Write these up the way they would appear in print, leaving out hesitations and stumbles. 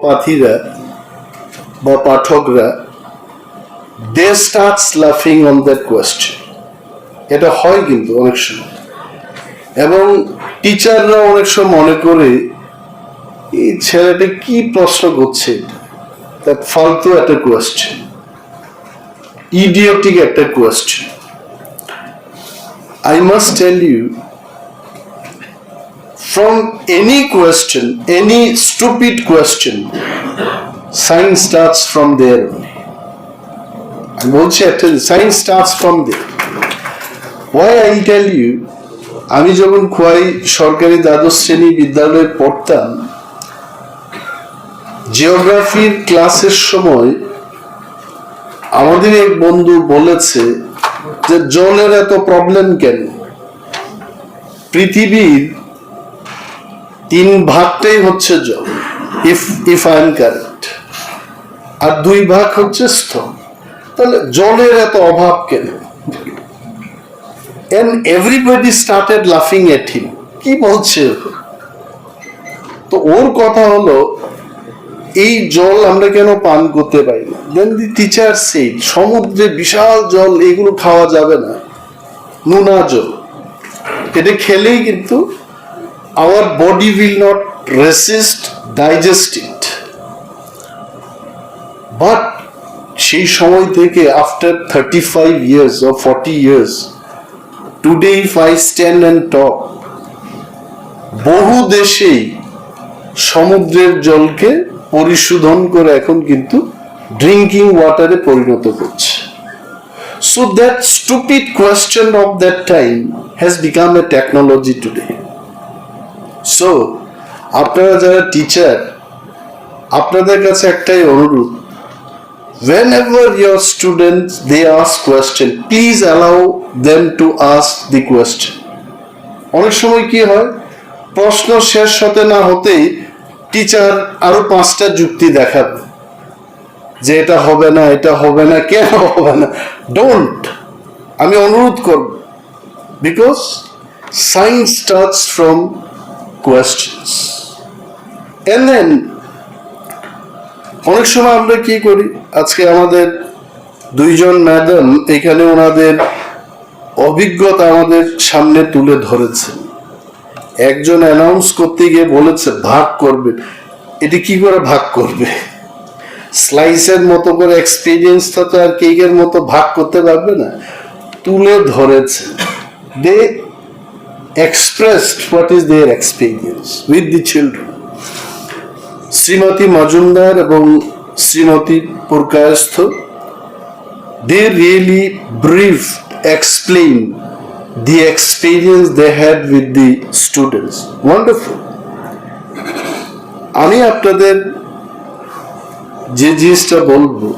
পাঠীরা বা পাঠকরা they starts laughing on that question. এটা হয় কিন্তু অনেক সময়, এবং টিচাররা অনেক সময় মনে করে এই ছেলেটা কি প্রশ্ন করছে, that ফালতু একটা কোয়েশ্চেন, idiotic একটা question. I must tell you, from any question, any stupid question, science starts from there only. I বলছি একটা, science starts from there. Why I tell you, আমি যখন খোয়াই সরকারি দ্বাদশ শ্রেণী বিদ্যালয়ে পড়তাম, জিওগ্রাফির ক্লাসের সময় আমাদের এক বন্ধু বলেছে যে জলের এত প্রবলেম কেন, পৃথিবীর 3 ভাগটাই হচ্ছে জল, if I am correct, আর 2 ভাগ হচ্ছে স্থল, তাহলে জলের এত অভাব কেন? And everybody started laughing at him. কি বলছে? তো ওর কথা হলো, এই জল আমরা কেন পান করতে পারি না? Then the teacher said, সমুদ্রে বিশাল জল, এগুলো খাওয়া যাবে না, নোনা জল, এটা খেলেই কিন্তু our body will not resist, digest it. But সেই সময় থেকে after 35 years or 40 years, today if I stand and talk, বহু দেশেই সমুদ্রের জলকে পরিশোধন করে এখন কিন্তু ড্রিঙ্কিং ওয়াটারে পরিণত করছে। So that stupid question of that time has become a technology today. So আপনারা যারা টিচার, আপনাদের কাছে একটাই অনুরোধ, whenever your students they ask question, please allow them to ask the question. অনেক সময় কি হয়, প্রশ্ন শেষ হতে না হতেই টিচার আরো 5টা যুক্তি দেখাবে যে এটা হবে না, এটা হবে না, কেন হবে না। ডোন্ট, আমি অনুরোধ করব, because science starts from questions. And then অনেক সময় আমরা কি করি, আজকে আমাদের 2 জন ম্যাডাম এখানে ওনাদের অভিজ্ঞতা আমাদের সামনে তুলে ধরেছেন। একজন অ্যানাউন্স করতে গিয়ে বলেছে ভাগ করবে, এটি কি করে ভাগ করবে? স্লাইসের মতো করে এক্সপিরিয়েন্সটা তো আর কেকের মতো ভাগ করতে পারবে না, তুলে ধরেছে। They expressed what is their experience with the children. Shrimati Majumdar এবং Shrimati Purkayastha, they really brief explain the experience they had with the students. Wonderful. আমি আপনাদের যে জিনিসটা বলবো,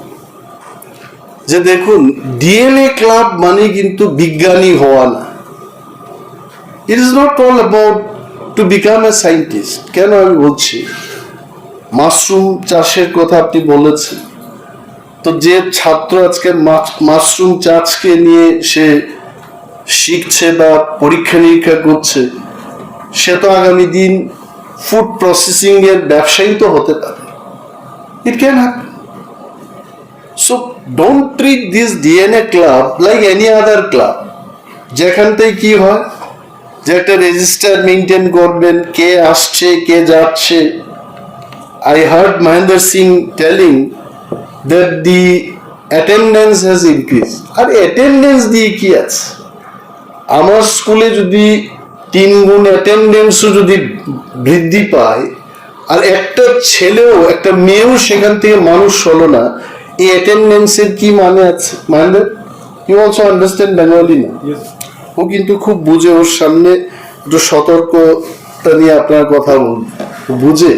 যে দেখুন, ডিএনএ ক্লাব মানে কিন্তু বিজ্ঞানী হওয়া না। It is not all about to become a scientist. কেন আমি বলছি, মাশরুম চাষের কথা আপনি বলেছেন, তো যে ছাত্র আজকে মাশরুম চাষকে নিয়ে সে শিখছে বা পরীক্ষা নিরীক্ষা করছে, সে তো আগামী দিন ফুড প্রসেসিং এর ব্যবসায়ী তো হতে পারে। It can happen. So don't treat this DNA club like any other club, যেখান থেকে কি হয় যে একটা রেজিস্টার মেনটেন করবেন, কে আসছে কে যাচ্ছে। I heard Mahendra Singh telling that the attendance has increased. R attendance দিয়ে কি আছে? আমার স্কুলে যদি 3 গুণ অ্যাটেন্ডেন্সও যদি বৃদ্ধি পায়, আর একটা ছেলেও একটা মেয়েও সেখান থেকে মানুষ হলো না, এই অ্যাটেন্ডেন্সের কি মানে আছে? Mahendra, you also understand Bengali না? ও কিন্তু খুব বুঝে, ওর সামনে একটু সতর্কতা নিয়ে আপনার কথা বলুন, বুঝে।